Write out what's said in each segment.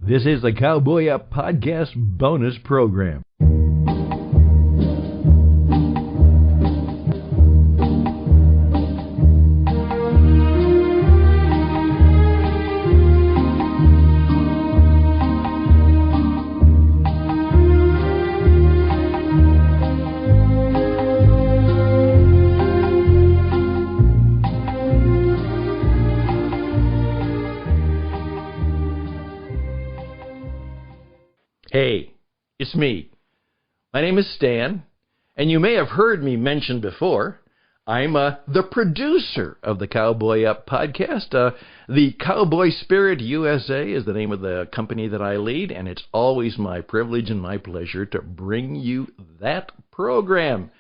This is the Cowboy Up Podcast bonus program. Hey, it's me. My name is Stan, and you may have heard me mention before, I'm the producer of the Cowboy Up Podcast. The Cowboy Spirit USA is the name of the company that I lead, and it's always my privilege and my pleasure to bring you that program.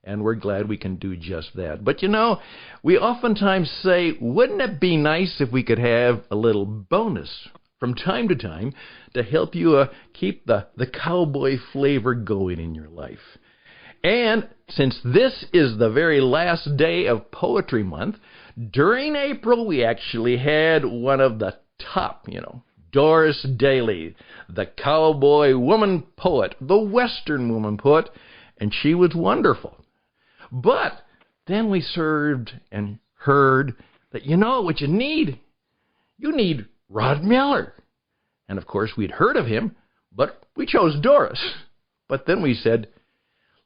And we're glad we can do just that. But you know, we oftentimes say, wouldn't it be nice if we could have a little bonus from time to time to help you keep the cowboy flavor going in your life. And since this is the very last day of Poetry Month, during April we actually had one of the top, Doris Daly, the cowboy woman poet, the Western woman poet, and she was wonderful. But then we served and heard that, what you need? You need Rod Miller. And of course, we'd heard of him, but we chose Doris. But then we said,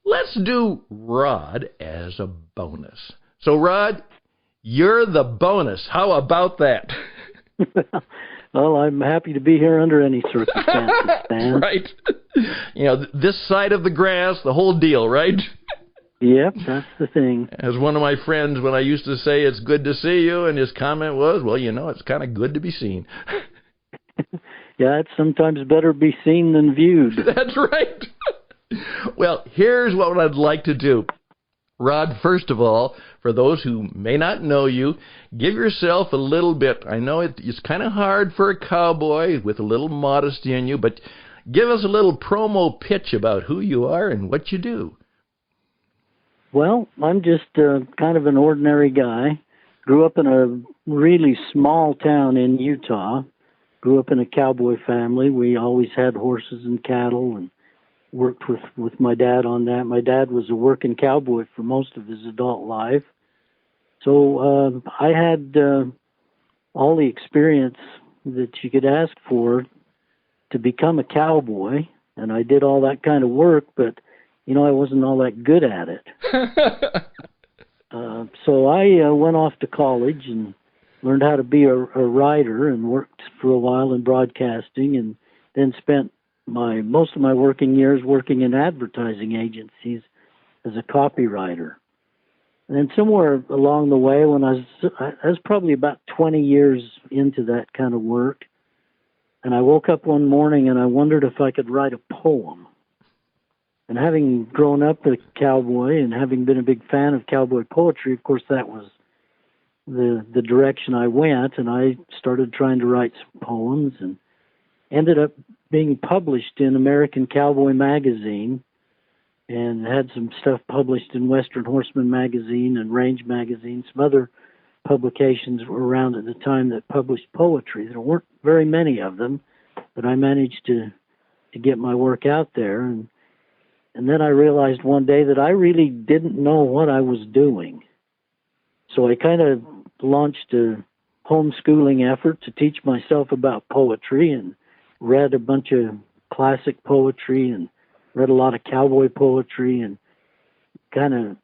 let's do Rod as a bonus. So, Rod, you're the bonus. How about that? Well, I'm happy to be here under any circumstances, Stan. Right. This side of the grass, the whole deal, right? Yep, that's the thing. As one of my friends, when I used to say, it's good to see you, and his comment was, well, it's kind of good to be seen. Yeah, it's sometimes better be seen than viewed. That's right. Well, here's what I'd like to do. Rod, first of all, for those who may not know you, give yourself a little bit. I know it's kind of hard for a cowboy with a little modesty in you, but give us a little promo pitch about who you are and what you do. Well, I'm just kind of an ordinary guy. Grew up in a really small town in Utah. Grew up in a cowboy family. We always had horses and cattle and worked with my dad on that. My dad was a working cowboy for most of his adult life. So I had all the experience that you could ask for to become a cowboy, and I did all that kind of work, but I wasn't all that good at it. So I went off to college and learned how to be a writer and worked for a while in broadcasting, and then spent most of my working years working in advertising agencies as a copywriter. And then somewhere along the way, when I was probably about 20 years into that kind of work, and I woke up one morning and I wondered if I could write a poem. And having grown up a cowboy and having been a big fan of cowboy poetry, of course, that was the direction I went, and I started trying to write some poems and ended up being published in American Cowboy magazine and had some stuff published in Western Horseman magazine and Range magazine. Some other publications were around at the time that published poetry. There weren't very many of them, but I managed to get my work out there. And then I realized one day that I really didn't know what I was doing. So I kind of launched a homeschooling effort to teach myself about poetry and read a bunch of classic poetry and read a lot of cowboy poetry and kind of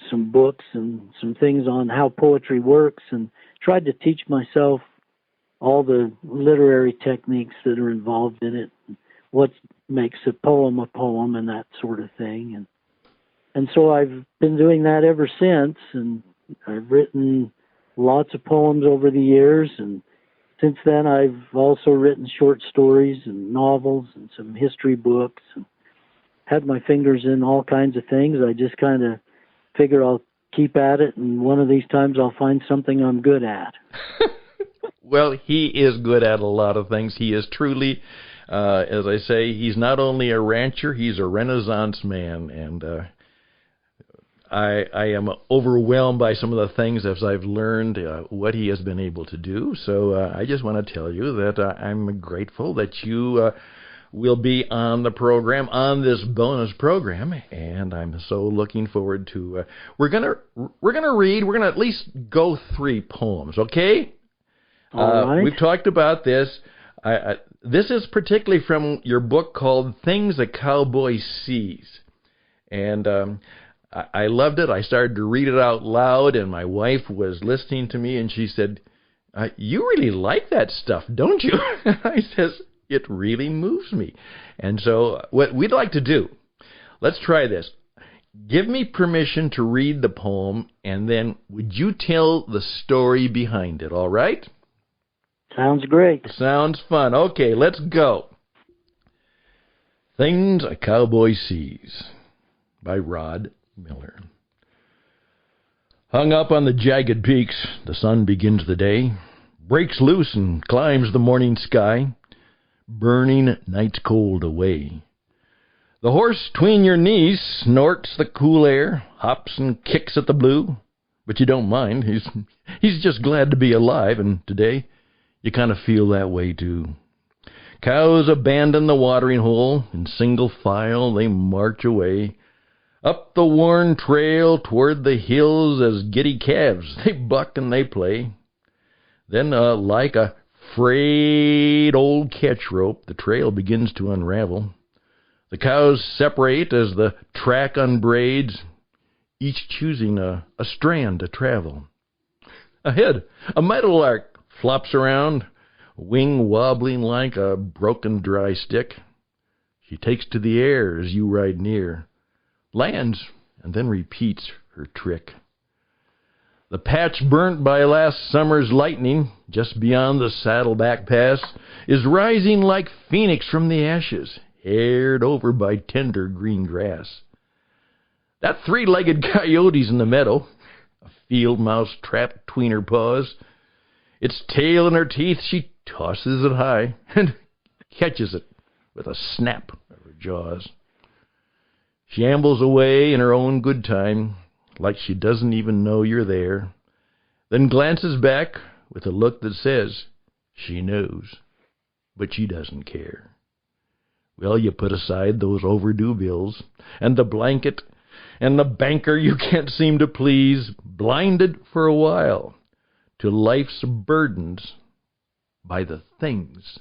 some books and some things on how poetry works, and tried to teach myself all the literary techniques that are involved in it, what makes a poem and that sort of thing. And so I've been doing that ever since, and I've written lots of poems over the years, and since then I've also written short stories and novels and some history books and had my fingers in all kinds of things. I just kind of figure I'll keep at it, and one of these times I'll find something I'm good at. Well, he is good at a lot of things. He is truly, as I say, he's not only a rancher, he's a Renaissance man, and I am overwhelmed by some of the things as I've learned what he has been able to do. So I just want to tell you that I'm grateful that you will be on the program, on this bonus program, and I'm so looking forward to. We're gonna read. We're gonna at least go 3 poems, okay? All right. We've talked about this. This is particularly from your book called "Things a Cowboy Sees," and I loved it. I started to read it out loud, and my wife was listening to me, and she said, "You really like that stuff, don't you?" I says, "It really moves me." And so what we'd like to do, let's try this. Give me permission to read the poem, and then would you tell the story behind it, all right? Sounds great. Sounds fun. Okay, let's go. Things a Cowboy Sees by Rod Miller. Hung up on the jagged peaks, the sun begins the day, breaks loose and climbs the morning sky, burning night's cold away. The horse 'tween your knees snorts the cool air, hops and kicks at the blue, but you don't mind. He's just glad to be alive, and today you kind of feel that way too. Cows abandon the watering hole, in single file they march away, up the worn trail toward the hills as giddy calves, they buck and they play. Then, like a frayed old catch rope, the trail begins to unravel. The cows separate as the track unbraids, each choosing a strand to travel. Ahead, a meadowlark flops around, wing wobbling like a broken dry stick. She takes to the air as you ride near, lands, and then repeats her trick. The patch burnt by last summer's lightning, just beyond the Saddleback Pass, is rising like phoenix from the ashes, haired over by tender green grass. That 3-legged coyote's in the meadow, a field mouse trapped between her paws. Its tail in her teeth, she tosses it high and catches it with a snap of her jaws. She ambles away in her own good time, like she doesn't even know you're there, then glances back with a look that says she knows, but she doesn't care. Well, you put aside those overdue bills, and the blanket, and the banker you can't seem to please, blinded for a while to life's burdens by the things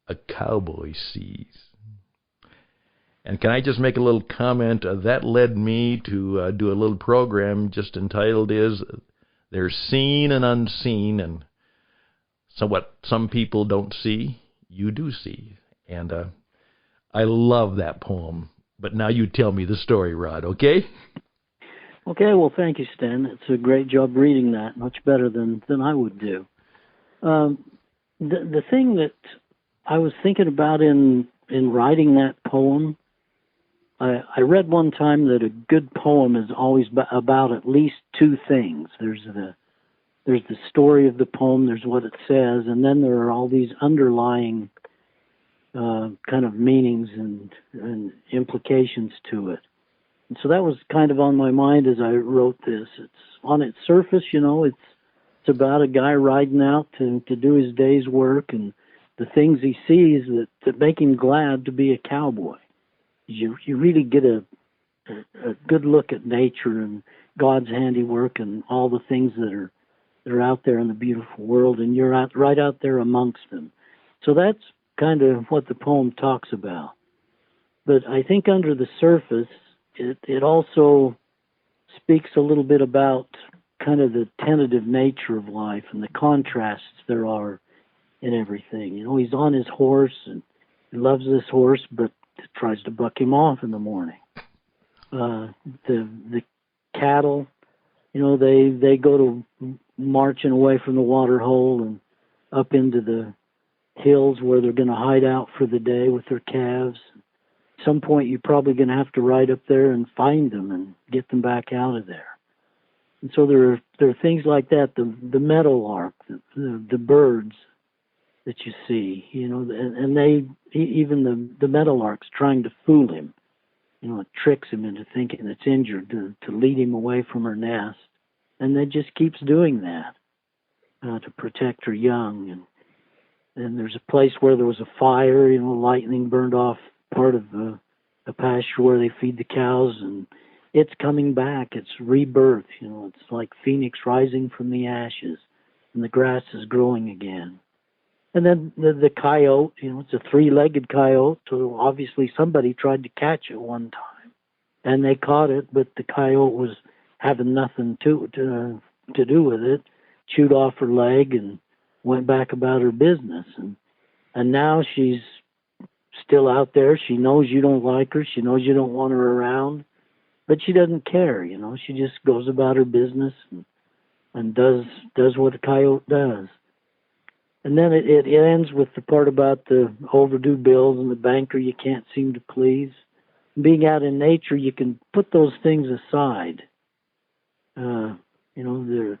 a cowboy sees. And can I just make a little comment? That led me to do a little program just entitled They're Seen and Unseen, and so what some people don't see, you do see. And I love that poem. But now you tell me the story, Rod, okay? Okay, well, thank you, Stan. It's a great job reading that, much better than I would do. The thing that I was thinking about in writing that poem, I read one time that a good poem is always about at least 2 things. There's the story of the poem, there's what it says, and then there are all these underlying kind of meanings and implications to it. And so that was kind of on my mind as I wrote this. It's on its surface, it's about a guy riding out to do his day's work and the things he sees that make him glad to be a cowboy. You really get a good look at nature and God's handiwork and all the things that are out there in the beautiful world, and you're right out there amongst them. So that's kind of what the poem talks about. But I think under the surface, it also speaks a little bit about kind of the tentative nature of life and the contrasts there are in everything. He's on his horse and he loves this horse, but tries to buck him off in the morning. The cattle, they go to marching away from the water hole and up into the hills where they're going to hide out for the day with their calves. At some point, you're probably going to have to ride up there and find them and get them back out of there. And so there are things like that. The meadowlark, the birds that you see, and even the meadowlark's trying to fool him. it tricks him into thinking it's injured to lead him away from her nest. And it just keeps doing that to protect her young. And there's a place where there was a fire, lightning burned off part of the pasture where they feed the cows, and it's coming back. It's rebirth. It's like Phoenix rising from the ashes, and the grass is growing again. And then the coyote, it's a three-legged coyote, so obviously somebody tried to catch it one time, and they caught it, but the coyote was having nothing to do with it, chewed off her leg and went back about her business. And now she's still out there. She knows you don't like her. She knows you don't want her around, but she doesn't care. She just goes about her business and does what a coyote does. And then it ends with the part about the overdue bills and the banker you can't seem to please. Being out in nature, you can put those things aside. They're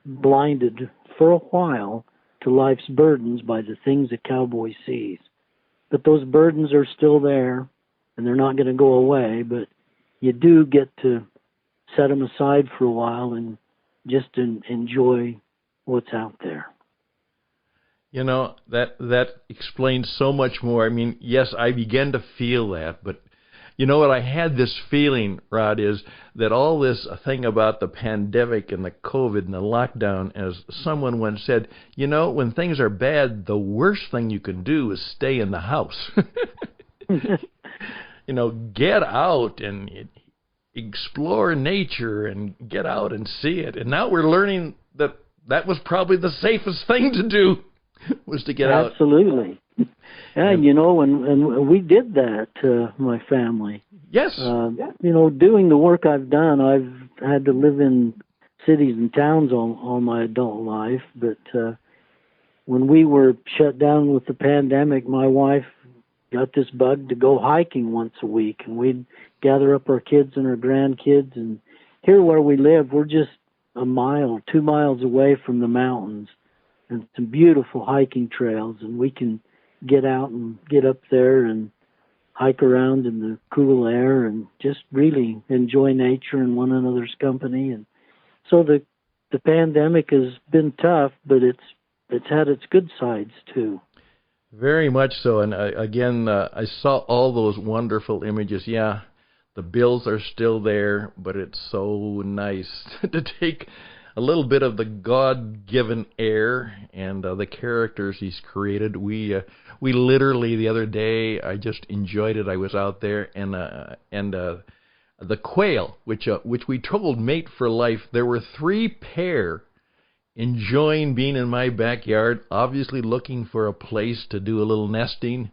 blinded for a while to life's burdens by the things a cowboy sees. But those burdens are still there, and they're not going to go away, but you do get to set them aside for a while and just enjoy what's out there. That explains so much more. I mean, yes, I began to feel that, but what I had this feeling, Rod, is that all this thing about the pandemic and the COVID and the lockdown, as someone once said, when things are bad, the worst thing you can do is stay in the house. Get out and explore nature and get out and see it. And now we're learning that was probably the safest thing to do, was to get out. Absolutely. Yeah, and we did that, my family. Yes. Doing the work I've done, I've had to live in cities and towns all my adult life. But when we were shut down with the pandemic, my wife got this bug to go hiking once a week. And we'd gather up our kids and our grandkids. And here where we live, we're just 2 miles away from the mountains and some beautiful hiking trails. And we can get out and get up there and hike around in the cool air and just really enjoy nature and one another's company. And so the pandemic has been tough, but it's had its good sides too. Very much so. And again, I saw all those wonderful images. Yeah, the bills are still there, but it's so nice to take a little bit of the God-given air and the characters he's created. We literally the other day, I just enjoyed it. I was out there and the quail, which we told mate for life. There were 3 pair enjoying being in my backyard, obviously looking for a place to do a little nesting.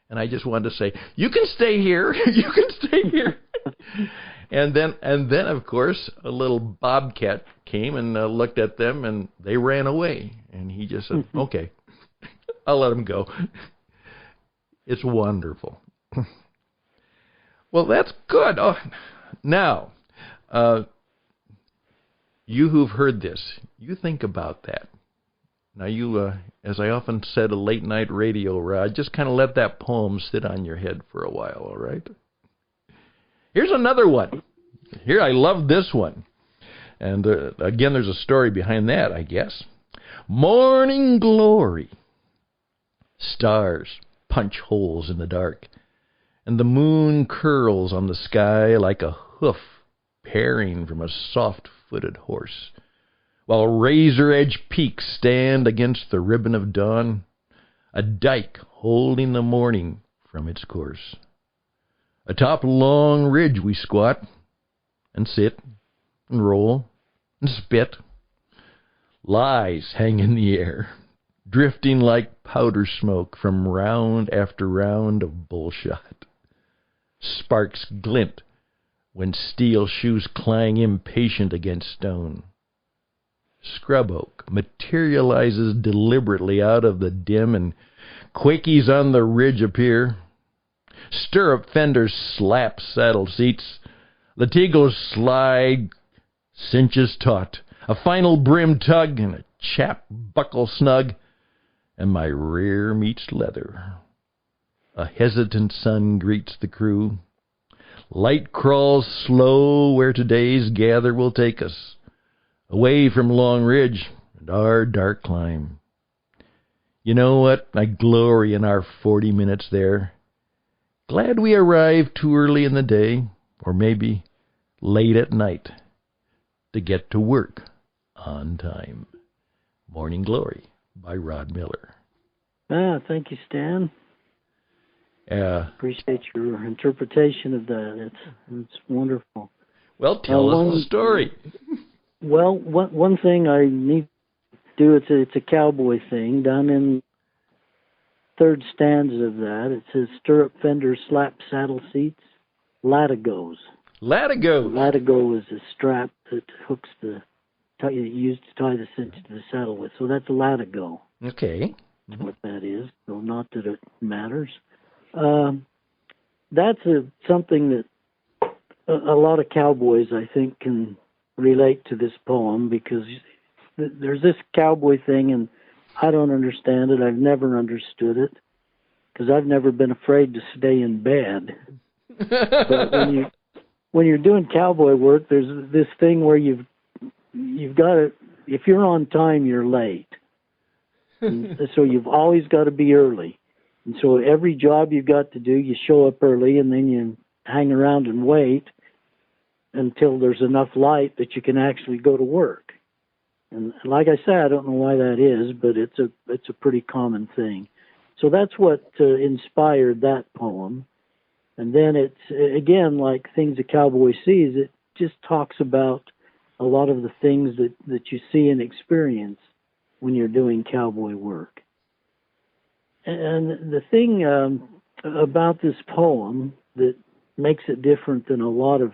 And I just wanted to say, you can stay here. You can stay here. And then, of course, a little bobcat came and looked at them, and they ran away. And he just said, okay, I'll let them go. It's wonderful. Well, that's good. Oh, now, you who've heard this, you think about that. Now, you, as I often said, a late-night radio, Rod, just kind of let that poem sit on your head for a while, all right? Here's another one. Here, I love this one. And again, there's a story behind that, I guess. Morning glory. Stars punch holes in the dark, and the moon curls on the sky like a hoof paring from a soft-footed horse, while razor-edged peaks stand against the ribbon of dawn, a dike holding the morning from its course. Atop long ridge we squat, and sit, and roll, and spit. Lies hang in the air, drifting like powder smoke from round after round of bullshot. Sparks glint when steel shoes clang impatient against stone. Scrub oak materializes deliberately out of the dim, and quakies on the ridge appear. Stirrup fenders slap saddle seats. Latigos slide, cinches taut. A final brim tug and a chap buckle snug, and my rear meets leather. A hesitant sun greets the crew. Light crawls slow where today's gather will take us, away from Long Ridge and our dark climb. You know what? I glory in our 40 minutes there. Glad we arrived too early in the day, or maybe late at night, to get to work on time. Morning Glory by Rod Miller. Thank you, Stan. Appreciate your interpretation of that. It's wonderful. Well, tell us the story. Well, one thing I need to do, it's a cowboy thing. Down in third stanza of that, it says, stirrup fender, slap saddle seats, latigos. Latigos. Latigo is a strap that hooks used to tie the cinch to the saddle with. So that's a latigo. Okay. That's what that is. So not that it matters. That's something that a lot of cowboys, I think, can relate to this poem, because there's this cowboy thing, and I don't understand it. I've never understood it, because I've never been afraid to stay in bed. But when you're doing cowboy work, there's this thing where you've got to, if you're on time, you're late. And so you've always got to be early. And so every job you've got to do, you show up early, and then you hang around and wait until there's enough light that you can actually go to work. And like I said, I don't know why that is, but it's a pretty common thing. So that's what inspired that poem. And then it's, again, like Things a Cowboy Sees, it just talks about a lot of the things that you see and experience when you're doing cowboy work. And the thing about this poem that makes it different than a lot of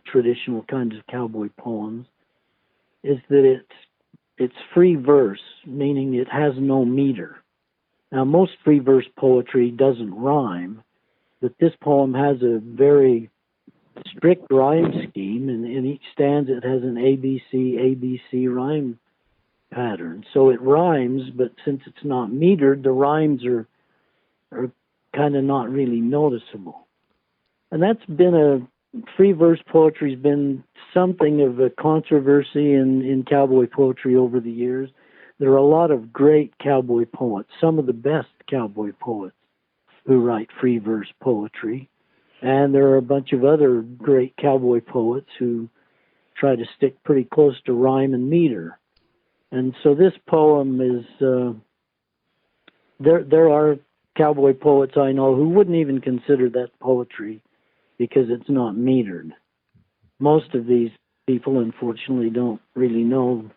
traditional kinds of cowboy poems is that it's free verse, meaning it has no meter. Now, most free verse poetry doesn't rhyme, but this poem has a very strict rhyme scheme, and in each stanza it has an ABC rhyme pattern. So it rhymes, but since it's not metered, the rhymes are kind of not really noticeable. And that's been free verse poetry's been something of a controversy in cowboy poetry over the years. There are a lot of great cowboy poets, some of the best cowboy poets who write free verse poetry. And there are a bunch of other great cowboy poets who try to stick pretty close to rhyme and meter. And so this poem is, there are cowboy poets I know who wouldn't even consider that poetry because it's not metered. Most of these people, unfortunately, don't really know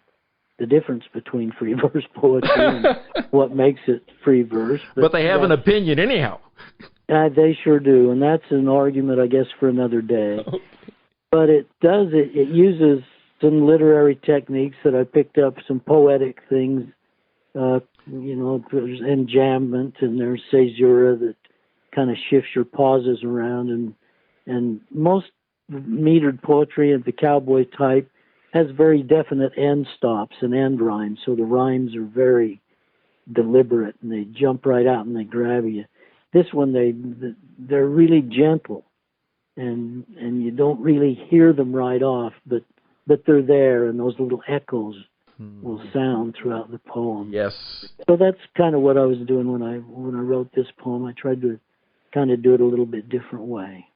the difference between free verse poetry and what makes it free verse. But they have an opinion anyhow. They sure do, and that's an argument, I guess, for another day. Okay. But it uses some literary techniques that I picked up, some poetic things. There's enjambment and there's caesura that kind of shifts your pauses around. And most metered poetry of the cowboy type has very definite end stops and end rhymes. So the rhymes are very deliberate and they jump right out and they grab you. This one, they're really gentle and you don't really hear them right off, but they're there, and those little echoes will sound throughout the poem. Yes. So that's kind of what I was doing when I wrote this poem. I tried to kind of do it a little bit different way.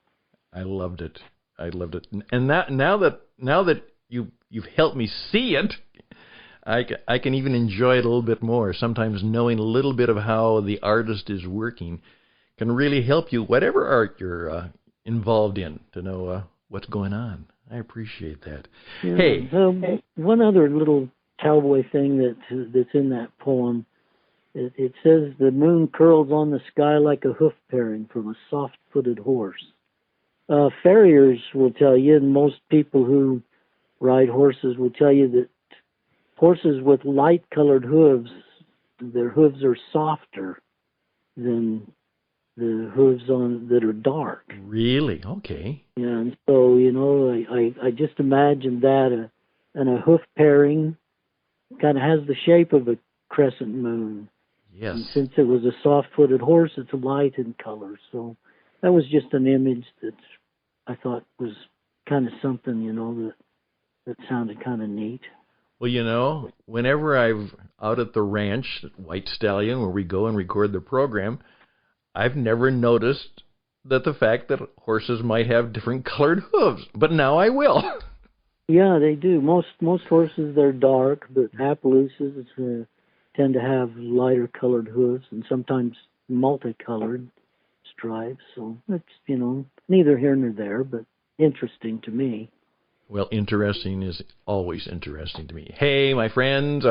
I loved it. And now that you've helped me see it, I can even enjoy it a little bit more. Sometimes knowing a little bit of how the artist is working can really help you, whatever art you're involved in, to know what's going on. I appreciate that. Yeah, hey, one other little cowboy thing that's in that poem, it says, the moon curls on the sky like a hoof paring from a soft-footed horse. Farriers will tell you, and most people who ride horses will tell you that horses with light-colored hooves, their hooves are softer than the hooves that are dark. Really? Okay. Yeah, and so, I just imagine that, and a hoof pairing kind of has the shape of a crescent moon. Yes. And since it was a soft-footed horse, it's light in color. So that was just an image that I thought was kind of something, that sounded kind of neat. Well, whenever I'm out at the ranch, White Stallion, where we go and record the program, I've never noticed that the fact that horses might have different colored hooves, but now I will. Yeah, they do. Most horses, they're dark, but Appaloosas tend to have lighter colored hooves and sometimes multicolored stripes. So it's, neither here nor there, but interesting to me. Well, interesting is always interesting to me. Hey, my friends,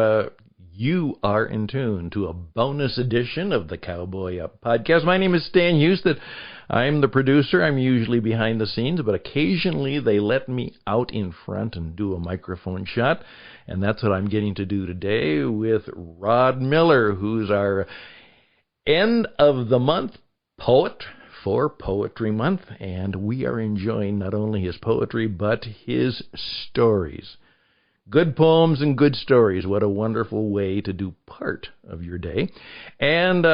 you are in tune to a bonus edition of the Cowboy Up Podcast. My name is Stan Houston. I'm the producer. I'm usually behind the scenes, but occasionally they let me out in front and do a microphone shot, and that's what I'm getting to do today with Rod Miller, who's our end of the month poet for Poetry Month, and we are enjoying not only his poetry, but his stories. Good poems and good stories. What a wonderful way to do part of your day. And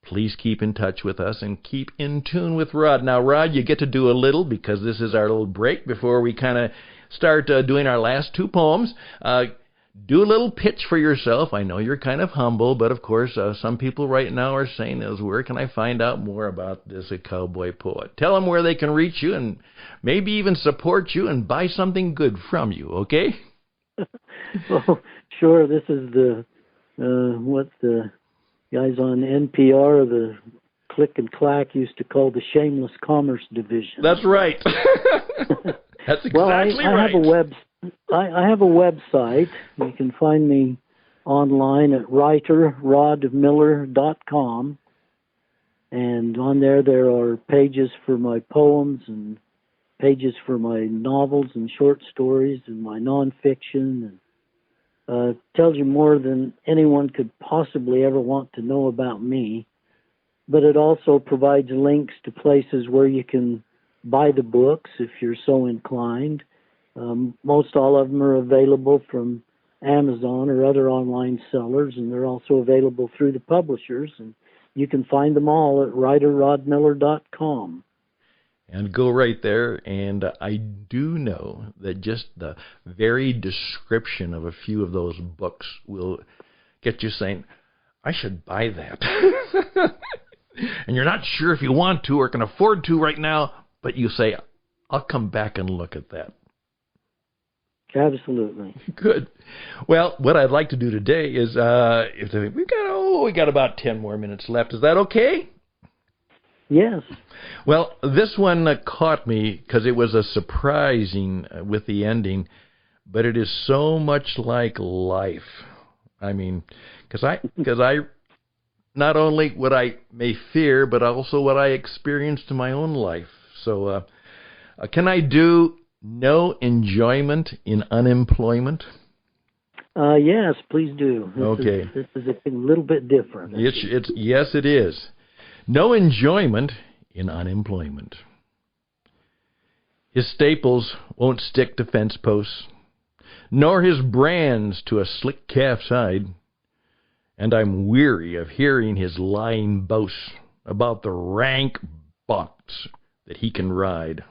please keep in touch with us and keep in tune with Rod. Now, Rod, you get to do a little, because this is our little break before we kind of start doing our last two poems. Do a little pitch for yourself. I know you're kind of humble, but of course, some people right now are saying, where can I find out more about this cowboy poet? Tell them where they can reach you and maybe even support you and buy something good from you, okay? Well, sure. This is what the guys on NPR, the Click and Clack, used to call the Shameless Commerce Division. That's right. That's exactly right. I have a website. You can find me online at writerrodmiller.com. And on there are pages for my poems and pages for my novels and short stories and my nonfiction, and tells you more than anyone could possibly ever want to know about me. But it also provides links to places where you can buy the books if you're so inclined. Most all of them are available from Amazon or other online sellers, and they're also available through the publishers. And you can find them all at writerrodmiller.com. And go right there, and I do know that just the very description of a few of those books will get you saying, I should buy that. And you're not sure if you want to or can afford to right now, but you say, I'll come back and look at that. Absolutely. Good. Well, what I'd like to do today is, we got about 10 more minutes left. Is that okay? Yes. Well, this one caught me because it was a surprising with the ending, but it is so much like life. I mean, because I not only what I may fear, but also what I experienced in my own life. So, can I do no enjoyment in unemployment? Yes, please do. This is a little bit different. Yes, it is. No enjoyment in unemployment. His staples won't stick to fence posts, nor his brands to a slick calf's hide. And I'm weary of hearing his lying boasts about the rank bunks that he can ride.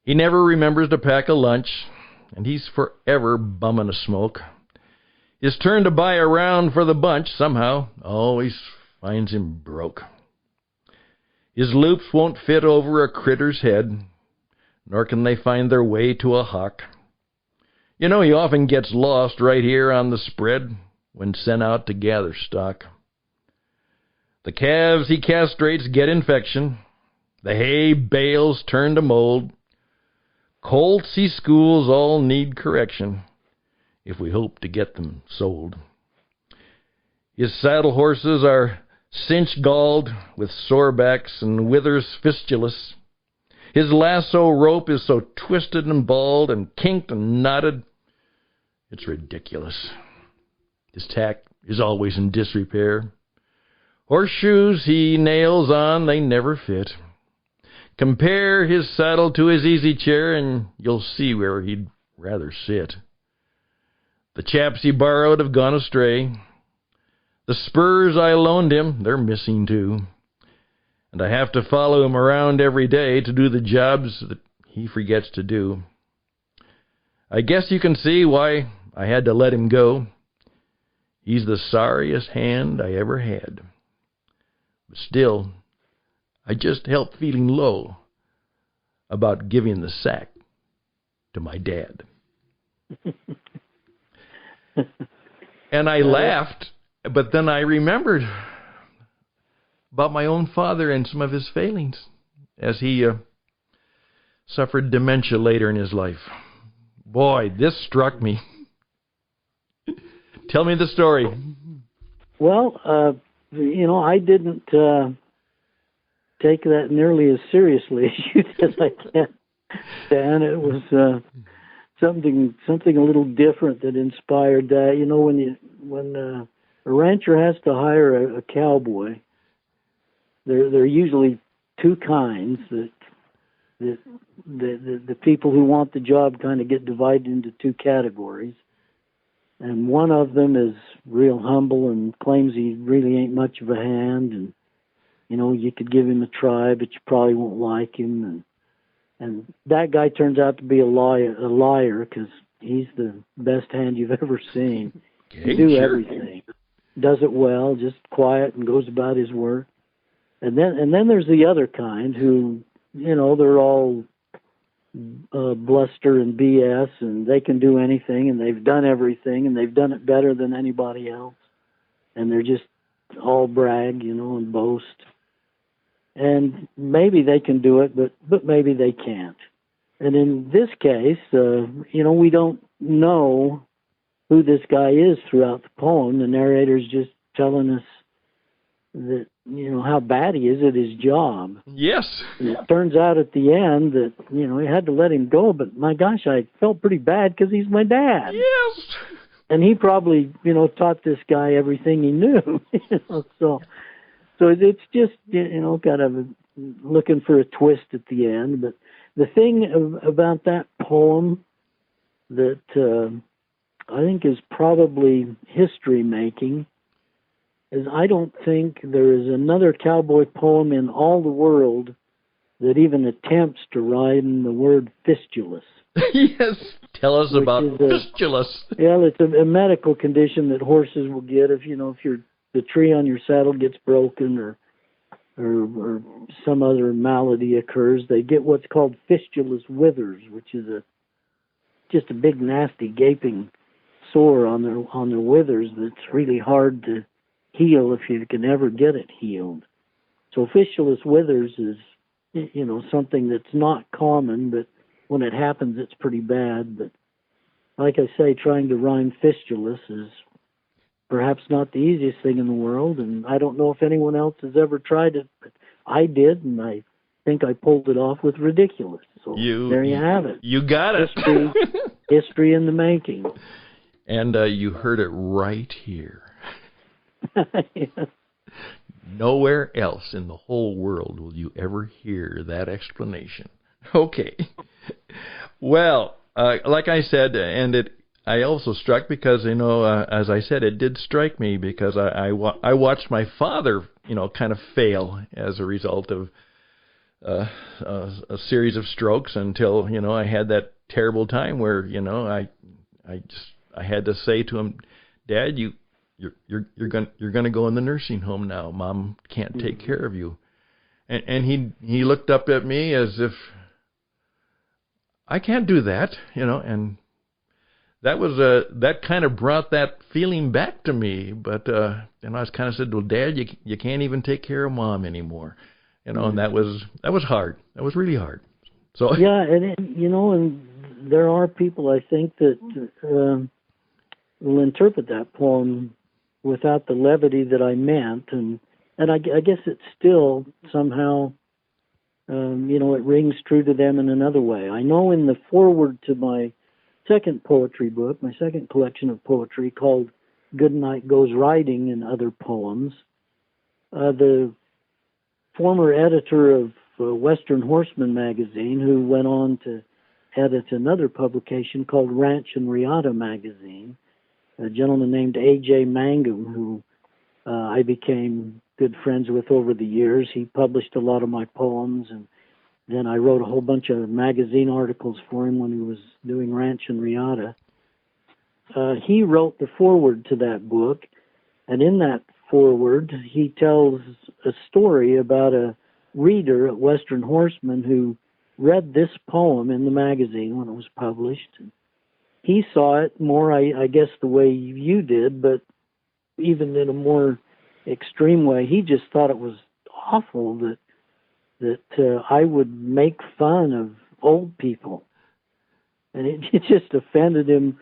He never remembers to pack a lunch, and he's forever bumming a smoke. His turn to buy a round for the bunch somehow always finds him broke. His loops won't fit over a critter's head, nor can they find their way to a hock. He often gets lost right here on the spread when sent out to gather stock. The calves he castrates get infection. The hay bales turn to mold. Colts he schools all need correction if we hope to get them sold. His saddle horses are cinch-galled with sore backs and withers fistulous. His lasso rope is so twisted and balled and kinked and knotted, it's ridiculous. His tack is always in disrepair. Horseshoes he nails on, they never fit. Compare his saddle to his easy chair, and you'll see where he'd rather sit. The chaps he borrowed have gone astray. The spurs I loaned him, they're missing too. and I have to follow him around every day to do the jobs that he forgets to do. I guess you can see why I had to let him go. He's the sorriest hand I ever had. But still, I just help feeling low about giving the sack to my dad. And I laughed, but then I remembered about my own father and some of his failings as he suffered dementia later in his life. Boy, this struck me. Tell me the story. Well, I didn't take that nearly as seriously as you did, I can, Dan. It was something a little different that inspired that. You know, when a rancher has to hire a cowboy, there are usually two kinds. That the people who want the job kind of get divided into two categories. And one of them is real humble and claims he really ain't much of a hand, and you could give him a try, but you probably won't like him. And that guy turns out to be a liar because he's the best hand you've ever seen. Okay, do sure. Everything, does it well, just quiet and goes about his work. And then there's the other kind who, they're all bluster and BS, and they can do anything, and they've done everything, and they've done it better than anybody else, and they're just all brag, and boast. And maybe they can do it, but maybe they can't. And in this case, we don't know who this guy is throughout the poem. The narrator's just telling us that, how bad he is at his job. Yes. And it turns out at the end that, he had to let him go, but my gosh, I felt pretty bad because he's my dad. Yes. And he probably, taught this guy everything he knew. So it's just, kind of looking for a twist at the end. But the thing about that poem that I think is probably history-making is I don't think there is another cowboy poem in all the world that even attempts to rhyme the word fistulous. Yes. Tell us about fistulous. Yeah, it's a medical condition that horses will get if the tree on your saddle gets broken or some other malady occurs. They get what's called fistulous withers, which is just a big nasty gaping sore on their withers that's really hard to heal if you can ever get it healed. So fistulous withers is something that's not common, but when it happens it's pretty bad. But like I say, trying to rhyme fistulous is perhaps not the easiest thing in the world, and I don't know if anyone else has ever tried it, but I did, and I think I pulled it off with ridiculous. So there you have it. You got it. History in the making. And you heard it right here. Yeah. Nowhere else in the whole world will you ever hear that explanation. Okay. Well, like I said, and I also struck because, as I said, it did strike me because I watched my father, kind of fail as a result of a series of strokes until, I had that terrible time where, I had to say to him, Dad, you're going to go in the nursing home now. Mom can't take care of you. And he looked up at me as if I can't do that, and that was that kind of brought that feeling back to me. But I was kind of said, well, Dad, you can't even take care of Mom anymore, and that was hard. That was really hard. So yeah, and there are people I think that will interpret that poem without the levity that I meant, and I guess it's still somehow, it rings true to them in another way. I know in the foreword to my second poetry book, my second collection of poetry called Goodnight Goes Riding and Other Poems, the former editor of Western Horseman magazine, who went on to edit another publication called Ranch and Riata magazine, a gentleman named A.J. Mangum, who I became good friends with over the years. He published a lot of my poems, and then I wrote a whole bunch of magazine articles for him when he was doing Ranch and Riata. He wrote the foreword to that book, and in that foreword, he tells a story about a reader at Western Horseman who read this poem in the magazine when it was published. He saw it more, I guess, the way you did, but even in a more extreme way. He just thought it was awful that I would make fun of old people. And it just offended him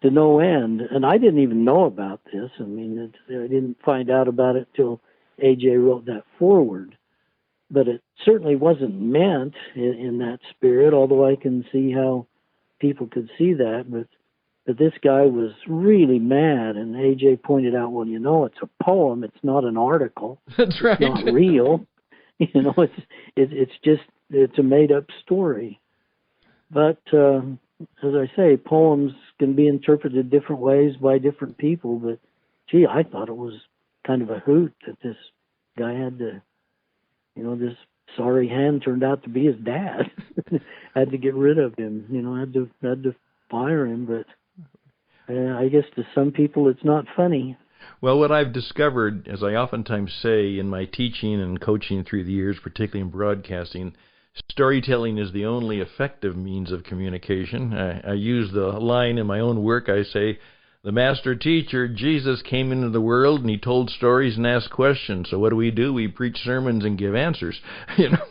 to no end. And I didn't even know about this. I mean, I didn't find out about it till A.J. wrote that foreword. But it certainly wasn't meant in that spirit, although I can see how people could see that. But this guy was really mad, and A.J. pointed out, well, it's a poem. It's not an article. That's right. It's not real. It's a made-up story. But as I say, poems can be interpreted different ways by different people. But, gee, I thought it was kind of a hoot that this guy had to, this sorry hand turned out to be his dad. Had to get rid of him. Had to fire him. But I guess to some people it's not funny. Well, what I've discovered, as I oftentimes say in my teaching and coaching through the years, particularly in broadcasting, storytelling is the only effective means of communication. I use the line in my own work. I say, the master teacher, Jesus, came into the world and he told stories and asked questions. So what do? We preach sermons and give answers. Maybe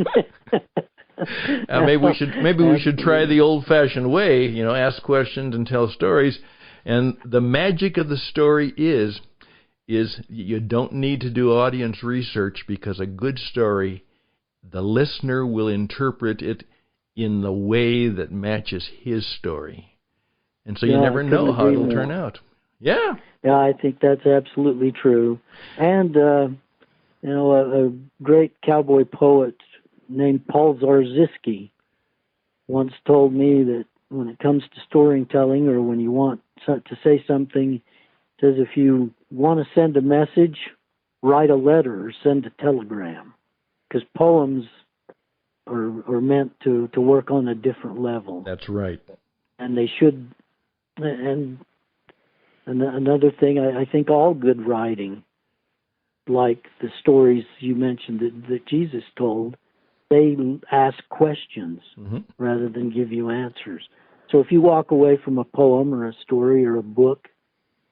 we should try the old-fashioned way. Ask questions and tell stories. And the magic of the story is you don't need to do audience research, because a good story, the listener will interpret it in the way that matches his story. And so you never know how it'll turn out. Yeah. Yeah, I think that's absolutely true. And, a great cowboy poet named Paul Zarzyski once told me that when it comes to storytelling, or when you want to say something, says if you want to send a message, write a letter or send a telegram, because poems are meant to work on a different level. That's right. And they should. And another thing, I think all good writing, like the stories you mentioned that Jesus told, they ask questions rather than give you answers. So if you walk away from a poem or a story or a book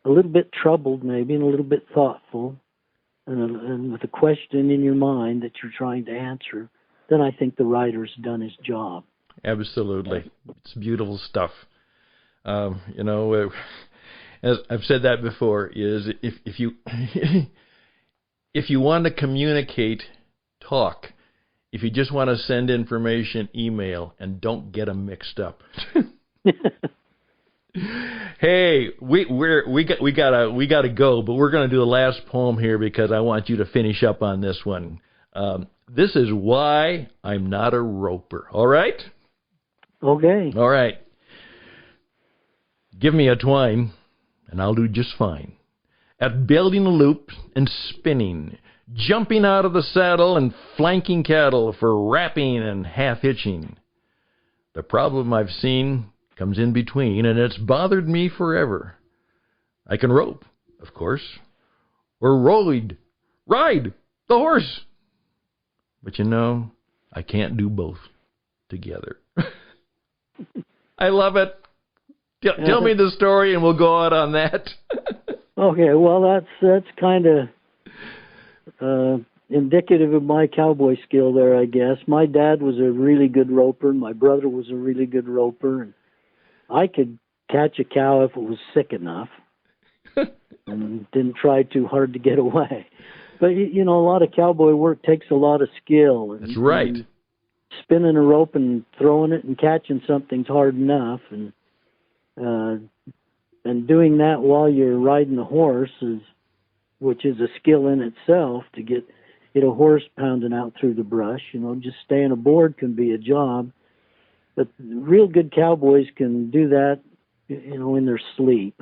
a little bit troubled maybe and a little bit thoughtful and with a question in your mind that you're trying to answer, then I think the writer's done his job. Absolutely. It's beautiful stuff. As I've said that before, is if you if you want to communicate, talk. If you just want to send information, email, and don't get them mixed up. Hey, we gotta go, but we're gonna do the last poem here because I want you to finish up on this one. This is Why I'm Not a Roper. All right? Okay. All right. Give me a twine, and I'll do just fine. At building a loop and spinning, jumping out of the saddle and flanking cattle for wrapping and half-hitching. The problem I've seen comes in between, and it's bothered me forever. I can rope, of course, or ride the horse. But I can't do both together. I love it. Tell me the story, and we'll go out on that. Okay, well, that's kind of indicative of my cowboy skill there, I guess. My dad was a really good roper, and my brother was a really good roper, and I could catch a cow if it was sick enough and didn't try too hard to get away. But, a lot of cowboy work takes a lot of skill. That's right. And spinning a rope and throwing it and catching something's hard enough, and doing that while you're riding a horse which is a skill in itself to get a horse pounding out through the brush. Just staying aboard can be a job, but real good cowboys can do that, in their sleep.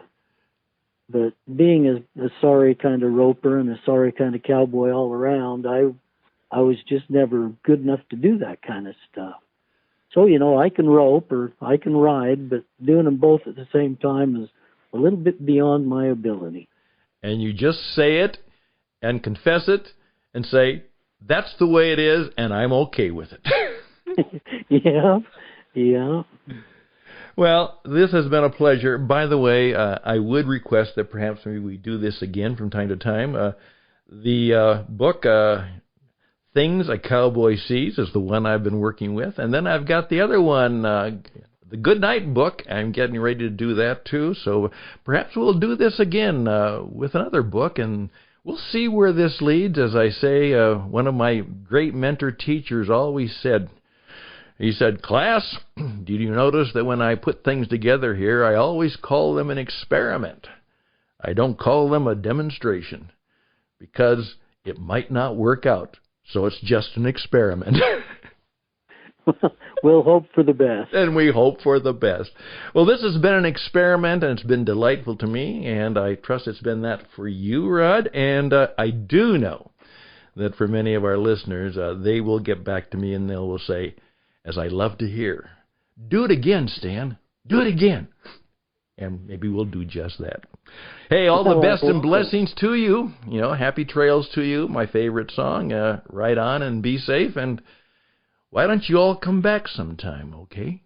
But being a sorry kind of roper and a sorry kind of cowboy all around, I was just never good enough to do that kind of stuff. So, I can rope or I can ride, but doing them both at the same time is a little bit beyond my ability. And you just say it and confess it and say, that's the way it is, and I'm okay with it. Yeah. Well, this has been a pleasure. By the way, I would request that perhaps maybe we do this again from time to time. The book, Things a Cowboy Sees, is the one I've been working with. And then I've got the other one, the Good Night book. I'm getting ready to do that too. So perhaps we'll do this again with another book, and we'll see where this leads. As I say, one of my great mentor teachers always said, he said, class, did you notice that when I put things together here, I always call them an experiment? I don't call them a demonstration, because it might not work out. So it's just an experiment. We'll hope for the best. And we hope for the best. Well, this has been an experiment, and it's been delightful to me, and I trust it's been that for you, Rod. And I do know that for many of our listeners, they will get back to me and they will say, as I love to hear, do it again, Stan. Do it again. And maybe we'll do just that. Hey, all the best and blessings to you. Happy trails to you. My favorite song, Ride On and Be Safe. And why don't you all come back sometime, okay?